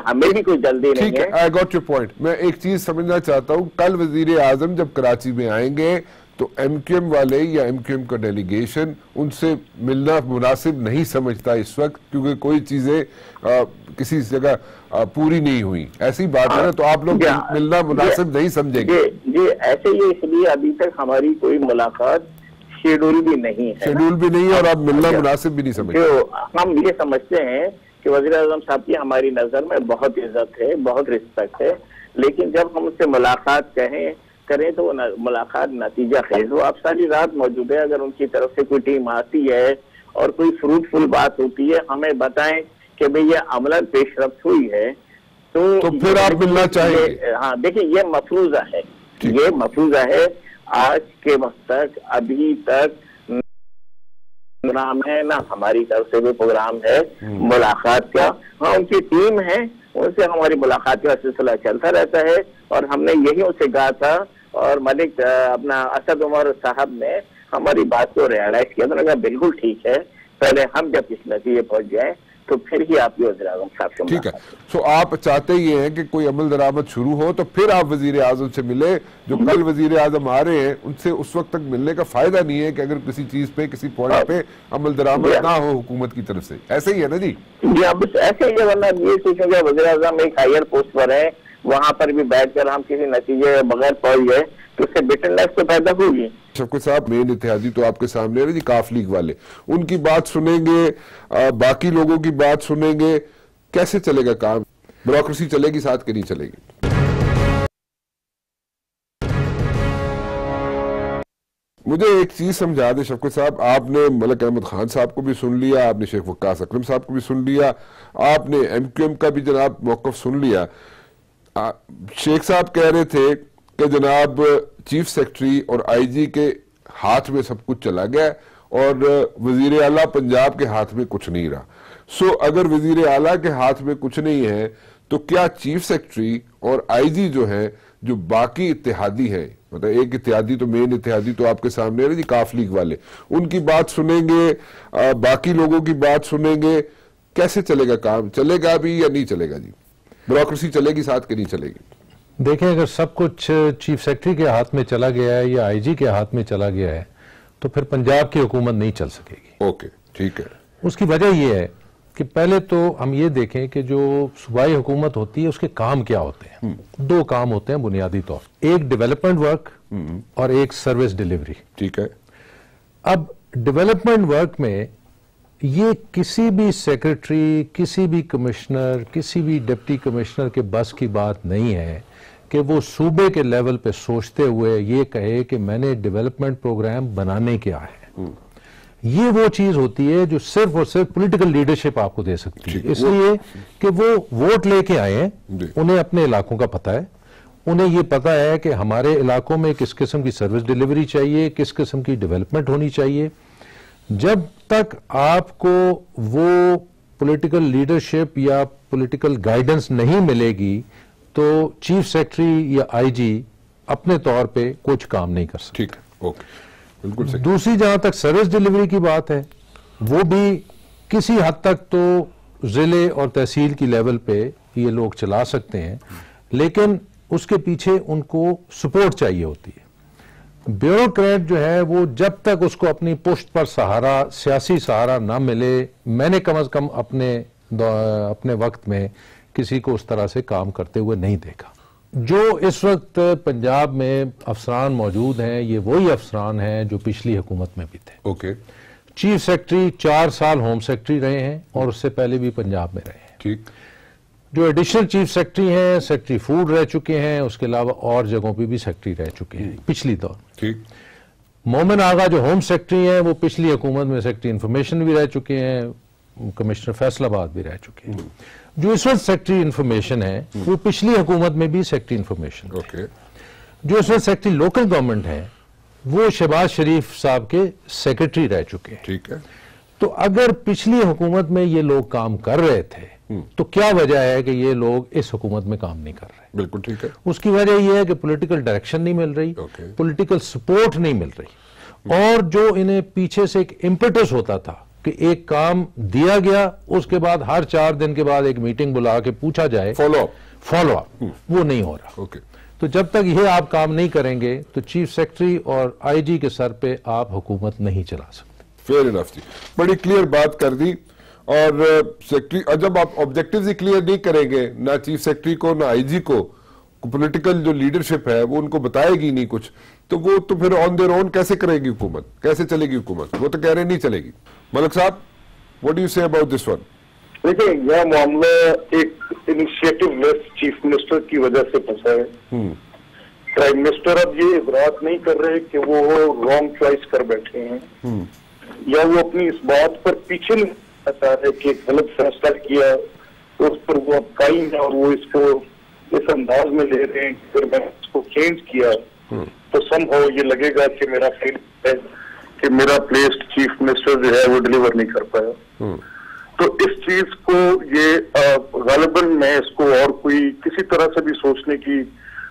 ہمیں بھی کوئی جلدی نہیں ہے. I got your point. میں ایک چیز سمجھنا چاہتا ہوں، کل وزیر اعظم جب کراچی میں آئیں گے تو MQM والے یا MQM کا ڈیلیگیشن ان سے ملنا مناسب نہیں سمجھتا اس وقت، کیونکہ کوئی چیزیں کسی جگہ پوری نہیں ہوئی، ایسی بات ہے نا، تو آپ لوگ ملنا مناسب نہیں سمجھیں گے. جی ایسے ہی، اس لیے ابھی تک ہماری کوئی ملاقات شیڈول بھی نہیں ہے، شیڈول بھی نہیں ہے اور آپ ملنا مناسب بھی نہیں سمجھتے. ہم یہ سمجھتے ہیں کہ وزیر اعظم صاحب کی ہماری نظر میں بہت عزت ہے، بہت رسپیکٹ ہے، لیکن جب ہم اس سے ملاقات کریں تو وہ ملاقات نتیجہ خیز ہو. آپ ساری رات موجود ہے، اگر ان کی طرف سے کوئی ٹیم آتی ہے اور کوئی فروٹفل بات ہوتی ہے ہمیں بتائیں کہ بھئی یہ عملاً پیش رفت ہوئی ہے تو پھر آپ ملنا چاہیں گے. ہاں دیکھیں یہ مفروضہ ہے، یہ مفروضہ ہے. آج کے وقت تک ابھی تک پروگرام ہے نہ ہماری طرف سے بھی پروگرام ہے ملاقات کا. ہاں ان کی ٹیم ہے، ان سے ہماری ملاقات کا سلسلہ چلتا رہتا ہے اور ہم نے یہی ان سے کہا تھا اور ملک اپنا اسد عمر صاحب نے ہماری بات کو ریئلائز کیا. انہوں نے کہا بالکل ٹھیک ہے، پہلے ہم جب اس نتیجے پہنچ جائیں تو پھر ہی آپ کے وزیر اعظم صاحب سے ٹھیک ہے. سو آپ چاہتے یہ ہیں کہ کوئی عمل درآمد شروع ہو تو پھر آپ وزیر اعظم سے ملے. جو کل وزیر اعظم آ رہے ہیں ان سے اس وقت تک ملنے کا فائدہ نہیں ہے کہ اگر کسی چیز پہ کسی پوائنٹ پہ عمل درآمد نہ ہو حکومت کی طرف سے. ایسے ہی ہے نا جی؟ جی اب ایسے ہی ہے، ورنہ یہ سوچیں گے وزیر اعظم ایک ہائر پوسٹ پر ہے، وہاں پر بھی بیٹھ کر ہم کسی نتیجے بغیر پہنچ گئے تو اس سے بٹرنیس تو پیدا ہوگی. شفقت صاحب مین اتحادی تو آپ کے سامنے ہے جی، کاف لیگ والے، ان کی بات سنیں گے، باقی لوگوں کی بات سنیں گے، کیسے چلے گا کام؟ بیوروکریسی چلے گی ساتھ کہ نہیں چلے گی؟ مجھے ایک چیز سمجھا دے شفقت صاحب، آپ نے ملک احمد خان صاحب کو بھی سن لیا، آپ نے شیخ وقاص اکرم صاحب کو بھی سن لیا، آپ نے ایم کیو ایم کا بھی جناب موقف سن لیا۔ شیخ صاحب کہہ رہے تھے کہ جناب چیف سیکرٹری اور آئی جی کے ہاتھ میں سب کچھ چلا گیا اور وزیر اعلیٰ پنجاب کے ہاتھ میں کچھ نہیں رہا۔ سو اگر وزیر اعلیٰ کے ہاتھ میں کچھ نہیں ہے تو کیا چیف سیکرٹری اور آئی جی جو ہیں، جو باقی اتحادی ہیں، مطلب ایک اتحادی تو مین اتحادی تو آپ کے سامنے ہے جی، کاف لیگ والے، ان کی بات سنیں گے، باقی لوگوں کی بات سنیں گے، کیسے چلے گا کام؟ چلے گا بھی یا نہیں چلے گا جی؟ بیوروکریسی چلے گی ساتھ کہ نہیں چلے گی؟ دیکھیں، اگر سب کچھ چیف سیکرٹری کے ہاتھ میں چلا گیا ہے یا آئی جی کے ہاتھ میں چلا گیا ہے تو پھر پنجاب کی حکومت نہیں چل سکے گی۔ اوکے، ٹھیک ہے۔ اس کی وجہ یہ ہے کہ پہلے تو ہم یہ دیکھیں کہ جو صوبائی حکومت ہوتی ہے اس کے کام کیا ہوتے ہیں۔ دو کام ہوتے ہیں بنیادی طور، ایک ڈیولپمنٹ ورک اور ایک سروس ڈیلیوری۔ ٹھیک ہے۔ اب ڈیولپمنٹ ورک میں یہ کسی بھی سیکرٹری، کسی بھی کمشنر، کسی بھی ڈپٹی کمشنر کے بس کی بات نہیں ہے کہ وہ صوبے کے لیول پہ سوچتے ہوئے یہ کہے کہ میں نے ڈیولپمنٹ پروگرام بنانے کیا ہے۔ یہ وہ چیز ہوتی ہے جو صرف اور صرف پولیٹیکل لیڈرشپ آپ کو دے سکتی ہے، اس لیے کہ وہ ووٹ لے کے آئے ہیں، انہیں اپنے علاقوں کا پتہ ہے، انہیں یہ پتا ہے کہ ہمارے علاقوں میں کس قسم کی سروس ڈیلیوری چاہیے، کس قسم کی ڈیولپمنٹ ہونی چاہیے۔ جب تک آپ کو وہ پولیٹیکل لیڈرشپ یا پولیٹیکل گائیڈنس نہیں ملے گی تو چیف سیکرٹری یا آئی جی اپنے طور پہ کچھ کام نہیں کر سکتے۔ ٹھیک ہے، اوکے، بالکل صحیح۔ دوسری جہاں تک سروس ڈیلیوری کی بات ہے، وہ بھی کسی حد تک تو ضلع اور تحصیل کی لیول پہ یہ لوگ چلا سکتے ہیں، لیکن اس کے پیچھے ان کو سپورٹ چاہیے ہوتی ہے۔ بیوروکریٹ جو ہے وہ جب تک اس کو اپنی پشت پر سہارا، سیاسی سہارا نہ ملے، میں نے کم از کم اپنے وقت میں کسی کو اس طرح سے کام کرتے ہوئے نہیں دیکھا۔ جو اس وقت پنجاب میں افسران موجود ہیں یہ وہی افسران ہیں جو پچھلی حکومت میں بھی تھے۔ اوکے۔ چیف سیکرٹری 4 سال ہوم سیکرٹری رہے ہیں اور اس سے پہلے بھی پنجاب میں رہے ہیں۔ ٹھیک۔ جو ایڈیشنل چیف سیکرٹری ہیں، سیکرٹری فوڈ رہ چکے ہیں، اس کے علاوہ اور جگہوں پہ بھی سیکرٹری رہ چکے ہیں پچھلی دور میں۔ ٹھیک۔ مومن آغا جو ہوم سیکرٹری ہیں وہ پچھلی حکومت میں سیکرٹری انفارمیشن بھی رہ چکے ہیں، کمشنر فیصل آباد بھی رہ چکے ہیں۔ جو اس وقت سیکرٹری انفارمیشن ہے وہ پچھلی حکومت میں بھی سیکرٹری انفارمیشن تھے۔ اوکے۔ جو اس وقت سیکرٹری لوکل گورنمنٹ ہے وہ شہباز شریف صاحب کے سیکرٹری رہ چکے ہیں۔ ٹھیک ہے۔ تو اگر پچھلی حکومت میں یہ لوگ کام کر رہے تھے تو کیا وجہ ہے کہ یہ لوگ اس حکومت میں کام نہیں کر رہے؟ بالکل ٹھیک ہے۔ اس کی وجہ یہ ہے کہ پولیٹیکل ڈائریکشن نہیں مل رہی، پولیٹیکل سپورٹ نہیں مل رہی، اور جو انہیں پیچھے سے ایک امپیٹس ہوتا تھا کہ ایک کام دیا گیا اس کے بعد ہر 4 دن کے بعد ایک میٹنگ بلا کے پوچھا جائے، فالو اپ، وہ نہیں ہو رہا۔ تو جب تک یہ آپ کام نہیں کریں گے تو چیف سیکرٹری اور آئی جی کے سر پہ آپ حکومت نہیں چلا سکتے۔ فیئر انف جی، بڑی کلیئر بات کر دی۔ اور سیکرٹری، جب آپ آبجیکٹیوز ہی کلیئر نہیں کریں گے، نہ چیف سیکرٹری کو نہ آئی جی کو، پولیٹیکل جو لیڈرشپ ہے وہ ان کو بتائے گی نہیں کچھ، تو وہ تو پھر آن دیئر اون کیسے کرے گی حکومت، کیسے چلے گی حکومت؟ وہ تو کہہ رہے نہیں چلے گی۔ ملک صاحب، what do you say about this one؟ دیکھیں، یہ معاملہ ایک انیشیٹو لیس چیف منسٹر کی وجہ سے پھنسا ہے۔ پرائم منسٹر اب یہ اظہارات نہیں کر رہے کہ وہ رانگ چوائس کر بیٹھے ہیں، یا وہ اپنی اس بات پر پیچھے نہیں چاہ رہے کہ غلط فیصلہ کیا اس پر وہ اب قائم ہے اور وہ اس کو اس انداز میں لے رہے ہیں کہ اگر میں اس کو چینج کیا تو سم ہو یہ لگے گا کہ میرا فیل ہے کہ میرا پلیسڈ چیف منسٹر جو ہے وہ ڈیلیور نہیں کر پایا۔ تو اس چیز کو یہ غالباً میں اس کو اور کوئی کسی طرح سے بھی سوچنے کی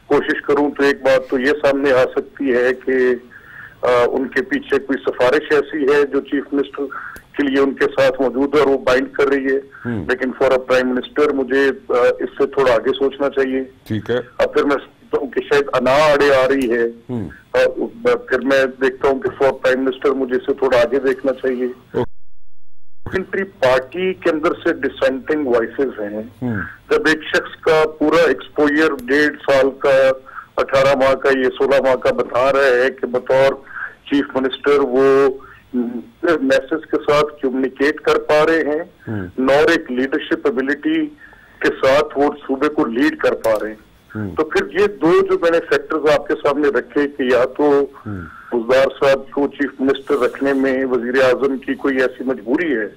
کوشش کروں تو ایک بات تو یہ سامنے آ سکتی ہے کہ ان کے پیچھے کوئی سفارش ایسی ہے جو چیف منسٹر کے لیے ان کے ساتھ موجود ہے اور وہ بائنڈ کر رہی ہے، لیکن فار اے پرائم منسٹر مجھے اس سے تھوڑا آگے سوچنا چاہیے۔ ٹھیک ہے۔ اب پھر میں سمجھتا ہوں کہ شاید انا آڑے آ رہی ہے، پھر میں دیکھتا ہوں کہ فار پرائم منسٹر مجھے اس سے تھوڑا آگے دیکھنا چاہیے۔ پارٹی کے اندر سے ڈسینٹنگ وائسز ہیں، جب ایک شخص کا پورا ایکسپوجر 1.5 سال کا، 18 ماہ کا، یہ 16 ماہ کا بتا رہا ہے کہ بطور چیف منسٹر وہ میسج کے ساتھ کمیونیکیٹ کر پا رہے ہیں، نور ایک لیڈرشپ ایبلٹی کے ساتھ وہ صوبے کو لیڈ کر پا رہے ہیں. تو پھر یہ دو جو میں نے فیکٹرز آپ کے سامنے رکھے کہ یا تو بزدار صاحب کو چیف منسٹر رکھنے میں وزیر اعظم کی کوئی ایسی مجبوری ہے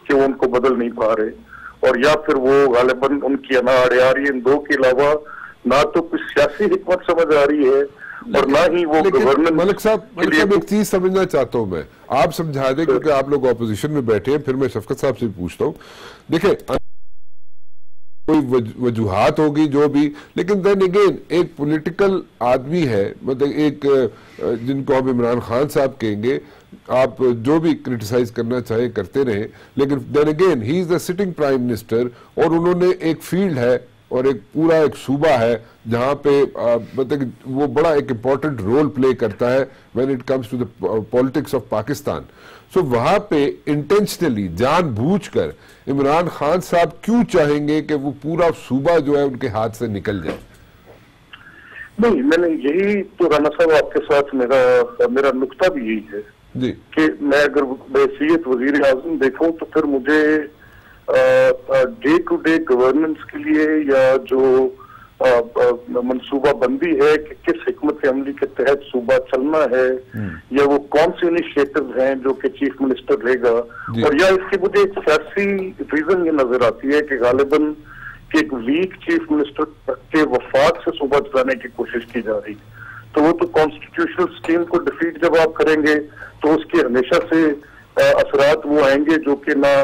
کہ وہ ان کو بدل نہیں پا رہے، اور یا پھر وہ غالباً ان کی انا اڑے آ رہی ہے. ان دو کے علاوہ نہ تو کچھ سیاسی حکمت سمجھ آ رہی ہے اور نہ ہی وہ گورننس. ملک صاحب ایک چیز سمجھنا چاہتا ہوں میں، آپ سمجھا دیں کیونکہ آپ لوگ اپوزیشن میں بیٹھے ہیں، پھر میں شفقت صاحب سے پوچھتا ہوں. دیکھیں کوئی وجوہات ہوگی جو بھی، لیکن دین اگین ایک پولیٹیکل آدمی ہے، مطلب ایک جن کو ہم عمران خان صاحب کہیں گے، آپ جو بھی کرٹیسائز کرنا چاہیں کرتے رہیں، لیکن then again he is the sitting prime minister, اور انہوں نے ایک فیلڈ ہے اور ایک پورا ایک صوبہ ہے جہاں پہ مطلب وہ بڑا ایک امپورٹنٹ رول پلے کرتا ہے when it comes to the politics of Pakistan. سو وہاں پہ انٹینشنلی جان بوجھ کر عمران خان صاحب کیوں چاہیں گے کہ وہ پورا صوبہ جو ہے ان کے ہاتھ سے نکل جائے؟ نہیں، میں نے یہی تو رانا صاحب آپ کے ساتھ میرا نقطہ بھی یہی ہے جی کہ میں اگر بحیثیت وزیر اعظم دیکھوں تو پھر مجھے ڈے ٹو ڈے گورننس کے لیے یا جو منصوبہ بندی ہے کہ کس حکمت عملی کے تحت صوبہ چلنا ہے، یا وہ کون سے انیشیٹوز ہیں جو کہ چیف منسٹر لے گا، اور یا اس کی مجھے ایک سیاسی ریزن یہ نظر آتی ہے کہ غالباً کہ ایک ویک چیف منسٹر کے وفات سے صوبہ چلانے کی کوشش کی جا رہی. تو وہ تو کانسٹیٹیوشنل سکیم کو ڈیفیٹ جب آپ کریں گے تو اس کے ہمیشہ سے اثرات وہ آئیں گے جو کہ نہ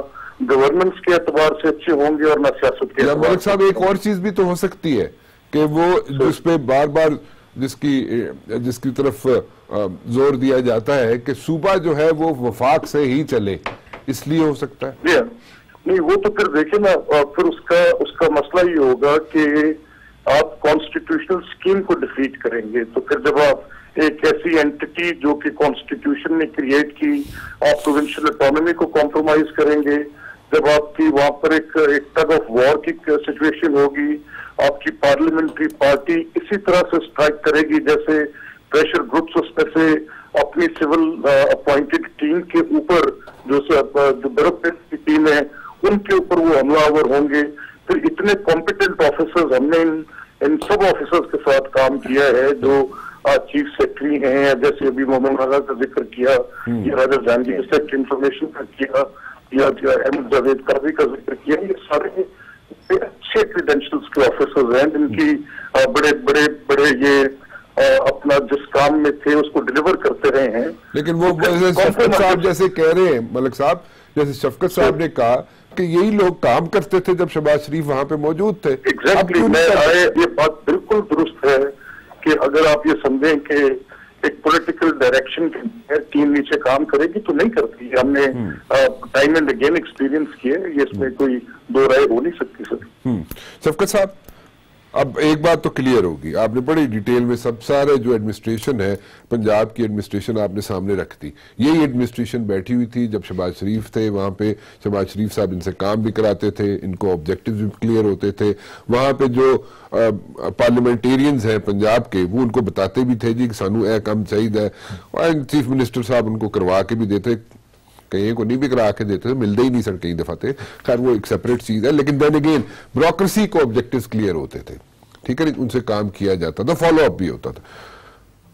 گورننس کے اعتبار سے اچھے ہوں گے اور نہ سیاست کے اعتبار. ملک صاحب ایک اور چیز بھی تو ہو سکتی ہے کہ وہ جس پہ بار بار جس کی طرف زور دیا جاتا ہے کہ صوبہ جو ہے وہ وفاق سے ہی چلے، اس لیے ہو سکتا ہے. نہیں، وہ تو پھر دیکھیں نا، پھر اس کا مسئلہ یہ ہوگا کہ آپ کانسٹیٹیوشنل سکیم کو ڈیفیٹ کریں گے، تو پھر جب آپ ایک ایسی اینٹی جو کہ کانسٹیٹیوشن نے کریٹ کی، آپ پروونشل اٹانومی کو کمپرومائز کریں گے، جب آپ کی وہاں پر ایک ٹگ آف وار کی سچویشن ہوگی، آپ کی پارلیمنٹری پارٹی اسی طرح سے اسٹرائک کرے گی جیسے پریشر گروپس اس میں سے اپنی سول اپوائنٹڈ ٹیم کے اوپر جو بیوروکریٹ کی ٹیم ہے ان کے اوپر وہ حملہ آور ہوں گے. پھر اتنے کمپیٹنٹ آفیسرز ہم نے ان سب آفیسرز کے ساتھ کام کیا ہے جو چیف سیکرٹری ہیں، جیسے ابھی محمد رانا کا ذکر کیا، یا راجہ جہانگیر سیکٹری انفارمیشن کا کیا، یا احمد جاوید قاضی کا ذکر کیا. یہ سارے اچھے کریڈینشلز کے آفیسرز ہیں جن کی بڑے یہ اپنا جس کام میں تھے اس کو ڈیلیور کرتے رہے ہیں. لیکن وہ شفقت صاحب جیسے کہہ رہے ہیں، ملک صاحب جیسے شفقت صاحب نے کہا کہ یہی لوگ کام کرتے تھے جب شہباز شریف وہاں پہ موجود تھے. ایگزیکٹلی، یہ بات بالکل درست ہے کہ اگر آپ یہ سمجھیں کہ ایک پولیٹیکل ڈائریکشن کے ٹیم نیچے کام کرے گی تو نہیں کرتی. ہم نے ٹائم اینڈ اگین ایکسپیرینس کیے، یہ اس میں کوئی دو رائے ہو نہیں سکتی. سر شفقت صاحب، اب ایک بات تو کلیئر ہوگی، آپ نے بڑی ڈیٹیل میں سب سارے جو ایڈمنسٹریشن ہے پنجاب کی ایڈمنسٹریشن آپ نے سامنے رکھ دی. یہی ایڈمنسٹریشن بیٹھی ہوئی تھی جب شہباز شریف تھے وہاں پہ، شہباز شریف صاحب ان سے کام بھی کراتے تھے، ان کو آبجیکٹیو بھی کلیئر ہوتے تھے. وہاں پہ جو پارلیمنٹیرینز ہیں پنجاب کے وہ ان کو بتاتے بھی تھے جی کہ سانو اے کام چاہیے، اور چیف منسٹر صاحب ان کو کروا کے بھی دیتے، کہیں کو نہیں بھی کرا کے دیتے، ملتے ہی نہیں سر کئی دفعہ تھے. خیر وہ ایک سیپریٹ چیز ہے، لیکن دین اگین بیوروکریسی کو آبجیکٹیوز کلیئر ہوتے تھے، ٹھیک ہے، ان سے کام کیا جاتا تھا، فالو اپ بھی ہوتا تھا.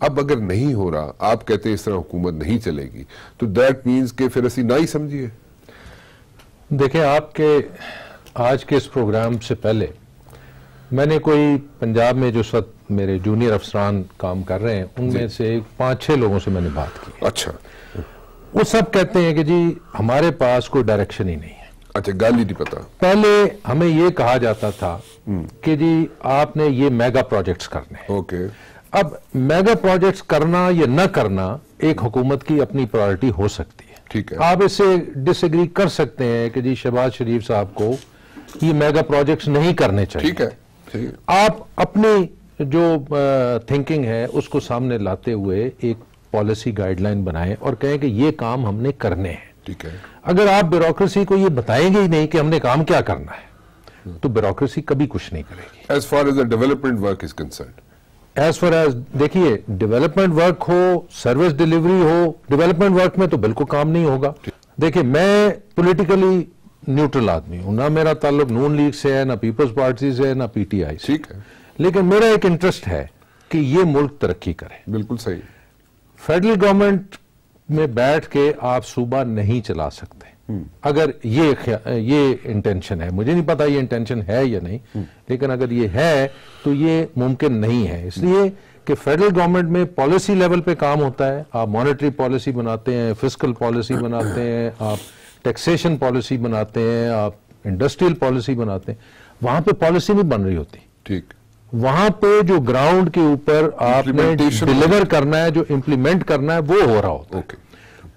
اب اگر نہیں ہو رہا، آپ کہتے ہیں اس طرح حکومت نہیں چلے گی، تو دیٹ مینز کہ پھر اسی نہ ہی سمجھیے. دیکھیں، آپ کے آج کے اس پروگرام سے پہلے میں نے کوئی پنجاب میں جو اس وقت میرے جونیئر افسران کام کر رہے ہیں ان میں سے 5-6 لوگوں سے میں نے بات کی. اچھا، وہ سب کہتے ہیں کہ جی ہمارے پاس کوئی ڈائریکشن ہی نہیں ہے. اچھا، گال ہی نہیں پتا. پہلے ہمیں یہ کہا جاتا تھا کہ جی آپ نے یہ میگا پروجیکٹس کرنے. اوکے، اب میگا پروجیکٹس کرنا یا نہ کرنا ایک حکومت کی اپنی پرائرٹی ہو سکتی ہے. ٹھیک ہے، آپ اس سے ڈس ایگری کر سکتے ہیں کہ جی شہباز شریف صاحب کو یہ میگا پروجیکٹس نہیں کرنے چاہیے. ٹھیک ہے، آپ اپنی جو تھنکنگ ہے اس کو سامنے لاتے ہوئے ایک پالیسی گائیڈ لائن بنائیں اور کہیں کہ یہ کام ہم نے کرنے ہیں. ٹھیک ہے. اگر آپ بیوروکریسی کو یہ بتائیں گے ہی نہیں کہ ہم نے کام کیا کرنا ہے تو بیوروکریسی کبھی کچھ نہیں کرے گی. As far as the development work is concerned. As far as دیکھیے ڈیولپمنٹ ورک ہو، سروس ڈیلیوری ہو، ڈیولپمنٹ ورک میں تو بالکل کام نہیں ہوگا. دیکھیے میں پولیٹیکلی نیوٹرل آدمی ہوں، نہ میرا تعلق نون لیگ سے ہے، نہ پیپلز پارٹی سے ہے، نہ پی ٹی آئی سے. ٹھیک ہے، لیکن میرا ایک انٹرسٹ ہے کہ یہ ملک ترقی کرے. بالکل صحیح. فیڈرل گورنمنٹ میں بیٹھ کے آپ صوبہ نہیں چلا سکتے اگر یہ انٹینشن ہے. مجھے نہیں پتا یہ انٹینشن ہے یا نہیں، لیکن اگر یہ ہے تو یہ ممکن نہیں ہے. اس لیے کہ فیڈرل گورنمنٹ میں پالیسی لیول پہ کام ہوتا ہے. آپ مانیٹری پالیسی بناتے ہیں، فسکل پالیسی بناتے ہیں، آپ ٹیکسیشن پالیسی بناتے ہیں، آپ انڈسٹریل پالیسی بناتے ہیں. وہاں پہ پالیسی نہیں بن رہی ہوتی. ٹھیک. وہاں پہ جو گراؤنڈ کے اوپر آپ نے ڈیلیور کرنا ہے، جو امپلیمنٹ کرنا ہے، وہ ہو رہا ہوتا ہے.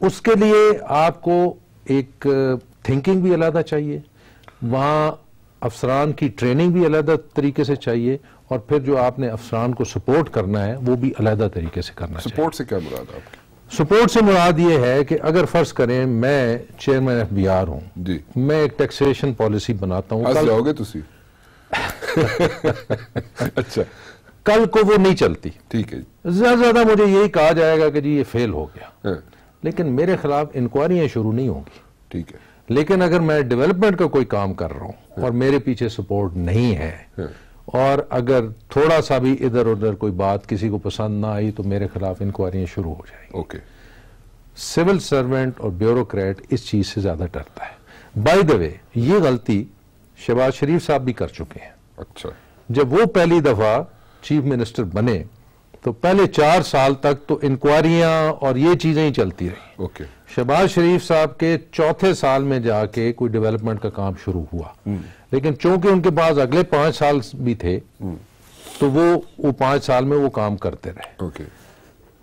اس کے لیے آپ کو ایک تھنکنگ بھی علیحدہ چاہیے، وہاں افسران کی ٹریننگ بھی علیحدہ طریقے سے چاہیے، اور پھر جو آپ نے افسران کو سپورٹ کرنا ہے وہ بھی علیحدہ طریقے سے کرنا چاہیے. سپورٹ سے کیا مراد آپ کی؟ سپورٹ سے مراد یہ ہے کہ اگر فرض کریں میں چیئرمین ایف بی آر ہوں جی، میں ایک ٹیکسیشن پالیسی بناتا ہوں. ہنس جاؤ گے تسی. اچھا، کل کو وہ نہیں چلتی. ٹھیک ہے. زیادہ زیادہ مجھے یہی کہا جائے گا کہ جی یہ فیل ہو گیا، ہاں، لیکن میرے خلاف انکوائریاں شروع نہیں ہوں گی. ٹھیک ہے. لیکن اگر میں ڈیولپمنٹ کا کوئی کام کر رہا ہوں اور میرے پیچھے سپورٹ نہیں ہے، اور اگر تھوڑا سا بھی ادھر ادھر کوئی بات کسی کو پسند نہ آئی تو میرے خلاف انکوائریاں شروع ہو جائیں گی. اوکے. سول سرونٹ اور بیوروکریٹ اس چیز سے زیادہ ڈرتا ہے. بائی دا وے یہ غلطی شہباز شریف صاحب بھی کر چکے ہیں. اچھا. جب وہ پہلی دفعہ چیف منسٹر بنے تو پہلے 4 سال تک تو انکوائریاں اور یہ چیزیں ہی چلتی رہی. اوکے. شہباز شریف صاحب کے 4تھے سال میں جا کے کوئی ڈیولپمنٹ کا کام شروع ہوا، لیکن چونکہ ان کے پاس اگلے 5 سال بھی تھے تو وہ 5 سال میں وہ کام کرتے رہے. اوکے.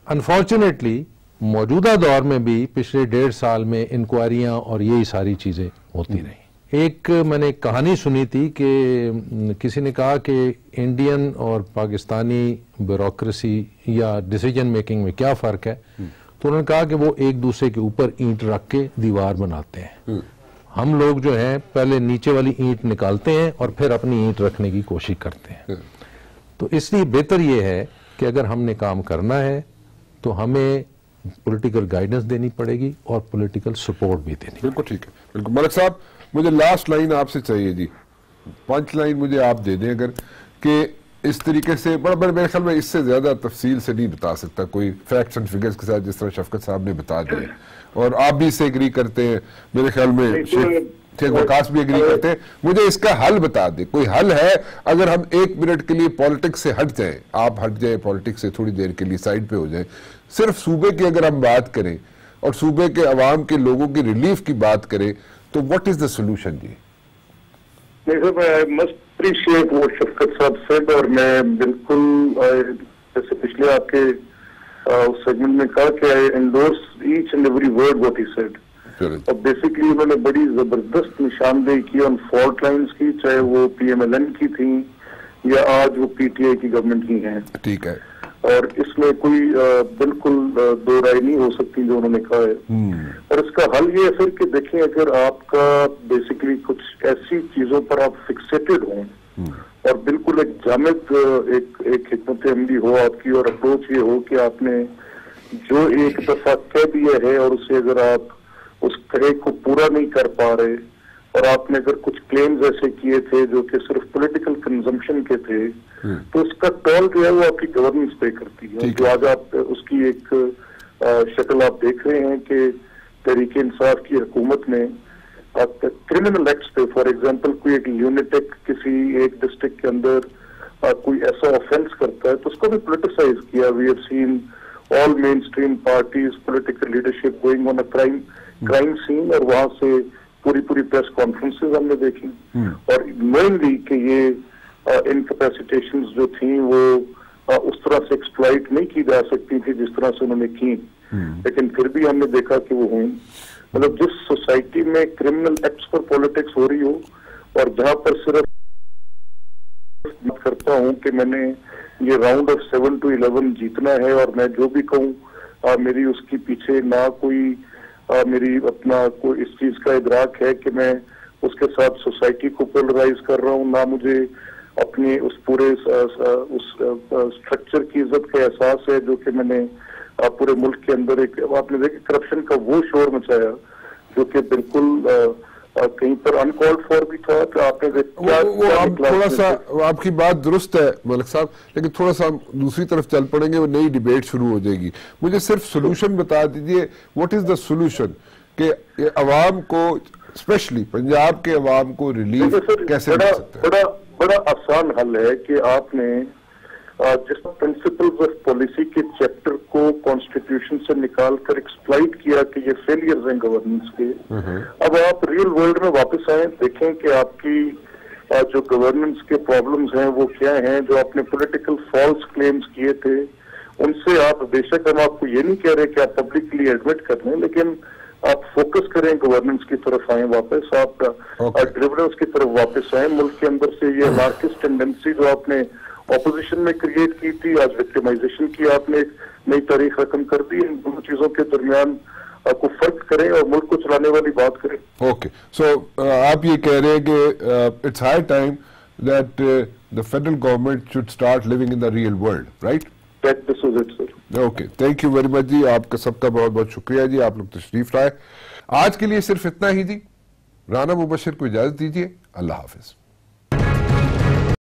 انفارچونیٹلی موجودہ دور میں بھی پچھلے 1.5 سال میں انکوائریاں اور یہی ساری چیزیں ہوتی رہیں. ایک میں نے کہانی سنی تھی کہ کسی نے کہا کہ انڈین اور پاکستانی بیوروکریسی یا ڈیسیجن میکنگ میں کیا فرق ہے، تو انہوں نے کہا کہ وہ ایک دوسرے کے اوپر اینٹ رکھ کے دیوار بناتے ہیں. ہم لوگ جو ہیں پہلے نیچے والی اینٹ نکالتے ہیں اور پھر اپنی اینٹ رکھنے کی کوشش کرتے ہیں. تو اس لیے بہتر یہ ہے کہ اگر ہم نے کام کرنا ہے تو ہمیں پولیٹیکل گائیڈنس دینی پڑے گی اور پولیٹیکل سپورٹ بھی دینی. بالکل ٹھیک ہے. بالکل. ملک صاحب مجھے لاسٹ لائن آپ سے چاہیے جی، 5 لائن مجھے آپ دے دیں اگر، کہ اس طریقے سے بڑا میرے خیال میں اس سے زیادہ تفصیل سے نہیں بتا سکتا کوئی فیکٹس اینڈ فگرز کے ساتھ جس طرح شفقت صاحب نے بتا دیا، اور آپ بھی اس سے ایگری کرتے ہیں، میرے خیال میں شیخ وقاص بھی ایگری کرتے ہیں. مجھے اس کا حل بتا دیں، کوئی حل ہے اگر ہم 1 منٹ کے لیے پالیٹکس سے ہٹ جائیں، آپ ہٹ جائیں پالیٹکس سے تھوڑی دیر کے لیے سائڈ پہ ہو جائیں، صرف صوبے کی اگر ہم بات کریں اور صوبے کے عوام کے لوگوں کی ریلیف کی بات کریں تو what is the solution G? I must appreciate what شفقت صاحب said، اور میں بالکل جیسے پچھلے آپ کے سیگمنٹ میں کہا کہ I endorse each and every word what he said. اور بیسکلی انہوں نے بڑی زبردست نشاندہی کی ان فالٹ لائنز کی، چاہے وہ پی ایم ایل این کی تھیں یا آج وہ پی ٹی آئی کی گورنمنٹ کی ہیں. ٹھیک ہے. اور اس میں کوئی بالکل دو رائے نہیں ہو سکتی جو انہوں نے کہا ہے. اور اس کا حل یہ ہے پھر کہ دیکھیں اگر آپ کا بیسکلی کچھ ایسی چیزوں پر آپ فکسیٹڈ ہوں اور بالکل ایک جامد ایک حکمت عملی ہو آپ کی، اور اپروچ یہ ہو کہ آپ نے جو ایک دفعہ کہہ دیا ہے اور اسے اگر آپ اس کہے کو پورا نہیں کر پا رہے، اور آپ نے اگر کچھ کلیمز ایسے کیے تھے جو کہ صرف پولیٹیکل کنزمپشن کے تھے، تو اس کا ٹول جو ہے وہ آپ کی گورننس پہ کرتی ہے. جو آج آپ اس کی ایک شکل آپ دیکھ رہے ہیں کہ تحریک انصاف کی حکومت نے کرمنل ایکٹس پہ، فار ایگزامپل کوئی ایک یونیٹیک کسی ایک ڈسٹرکٹ کے اندر کوئی ایسا آفینس کرتا ہے تو اس کو بھی پولیٹیسائز کیا. We have seen all mainstream parties political leadership going on a crime scene, اور وہاں سے پوری پریس کانفرنسز ہم نے دیکھی، اور مینلی کہ یہ انکیپیسیٹیشنز جو تھیں وہ اس طرح سے ایکسپلائٹ نہیں کی جا سکتی تھی جس طرح سے انہوں نے کی، لیکن پھر بھی ہم نے دیکھا کہ وہ ہوئی. مطلب جس سوسائٹی میں کرمنل ایکٹس پر پولیٹکس ہو رہی ہو، اور جہاں پر صرف بات کرتا ہوں کہ میں نے یہ راؤنڈ آف 7 to 11 جیتنا ہے، اور میں جو بھی کہوں میری اس کی پیچھے نہ کوئی میری اپنا کوئی اس چیز کا ادراک ہے کہ میں اس کے ساتھ سوسائٹی کو پولرائز کر رہا ہوں، نہ مجھے اپنی اس پورے اسٹرکچر کی عزت کا احساس ہے جو کہ میں نے پورے ملک کے اندر ایک آپ نے دیکھا کرپشن کا وہ شور مچایا جو کہ بالکل کہیں پر انکالڈ فور بھی تھا کہ آپ نے تھوڑا سا آپ کی بات درست ہے ملک صاحب، لیکن تھوڑا سا ہم دوسری طرف چل پڑیں گے، وہ نئی ڈیبیٹ شروع ہو جائے گی. مجھے صرف سولوشن بتا دیجئے، واٹ از دا سولوشن کہ عوام کو اسپیشلی پنجاب کے عوام کو ریلیف کیسے مل سکتا ہے؟ بڑا آسان حل ہے کہ آپ نے جس پرنسپلز آف پالیسی کے چیپٹر کو کانسٹیٹیوشن سے نکال کر ایکسپلائٹ کیا کہ یہ فیلئرز ہیں گورننس کے، اب آپ ریئل ورلڈ میں واپس آئیں، دیکھیں کہ آپ کی جو گورننس کے پرابلمز ہیں وہ کیا ہیں. جو آپ نے پولیٹیکل فالس کلیمز کیے تھے ان سے آپ بے شک ہم آپ کو یہ نہیں کہہ رہے کہ آپ پبلکلی ایڈمٹ کر لیں، لیکن آپ فوکس کریں گورننس کی طرف آئیں، واپس آپ ڈیلیورنس کی طرف واپس آئیں. ملک کے اندر سے یہ مارکس ٹینڈنسی جو آپ نے اپوزیشن میں کریٹ کی تھی، آج وکٹمائزیشن کی آپ نے ایک نئی تاریخ رقم کر دی. ان دونوں چیزوں کے درمیان آپ کو فرق کریں اور ملک کو چلانے والی بات کریں. اوکے، سو آپ یہ کہہ رہے ہیں کہ it's high time that the federal government should start living in the real world, right? This was it, sir. Okay, thank you very much جی، آپ کا سب کا بہت بہت شکریہ جی، آپ لوگ تشریف لائے. آج کے لیے صرف اتنا ہی جی. رانا مبشر کو اجازت دیجیے، اللہ حافظ.